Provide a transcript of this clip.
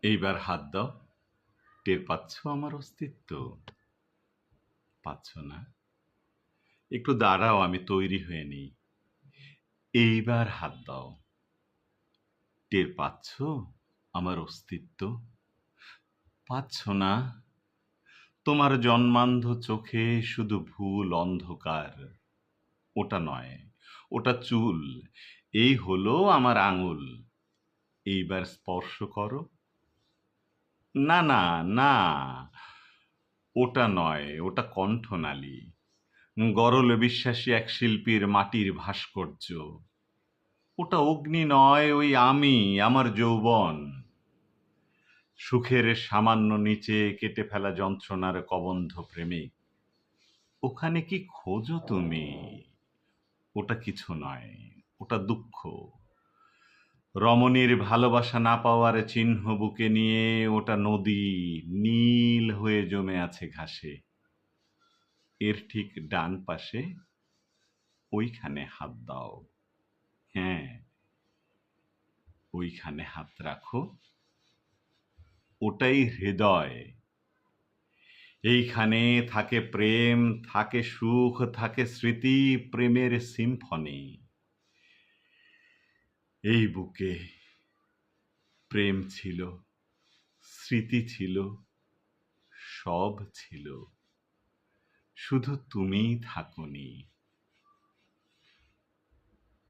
এইবার হাত দাও। টের পাচ্ছ আমার অস্তিত্ব? পাচ্ছ না? একটু দাঁড়াও, আমি তৈরি হয়ে নিই। এইবার হাত দাও। টের পাচ্ছ আমার অস্তিত্ব? পাচ্ছ না? তোমার জন্মান্ধ চোখে শুধু ভুল অন্ধকার। ওটা নয়, ওটা চুল। এই হলো আমার আঙুল। এইবার স্পর্শ করো। না না না, ওটা নয়, ওটা কণ্ঠনালী। গরল বিশ্বাসী এক শিল্পীর মাটির ভাস্কর্য। ওটা অগ্নি নয়, ওই আমি, আমার যৌবন। সুখের সামান্য নিচে কেটে ফেলা যন্ত্রণার কবন্ধ প্রেমিক। ওখানে কি খোঁজো তুমি? ওটা কিছু নয়, ওটা দুঃখ। রমণীর ভালোবাসা না পাওয়ার চিহ্ন বুকে নিয়ে ওটা নদী, নীল হয়ে জমে আছে ঘাসে। এর ঠিক ডান পাশে, ওইখানে হাত দাও। হ্যাঁ, ওইখানে হাত রাখো। ওটাই হৃদয়। এইখানে থাকে প্রেম, থাকে সুখ, থাকে স্মৃতি, প্রেমের সিম্ফনি। এই বুকে প্রেম ছিল, স্মৃতি ছিল, সব ছিল, শুধু তুমিই থাকোনি।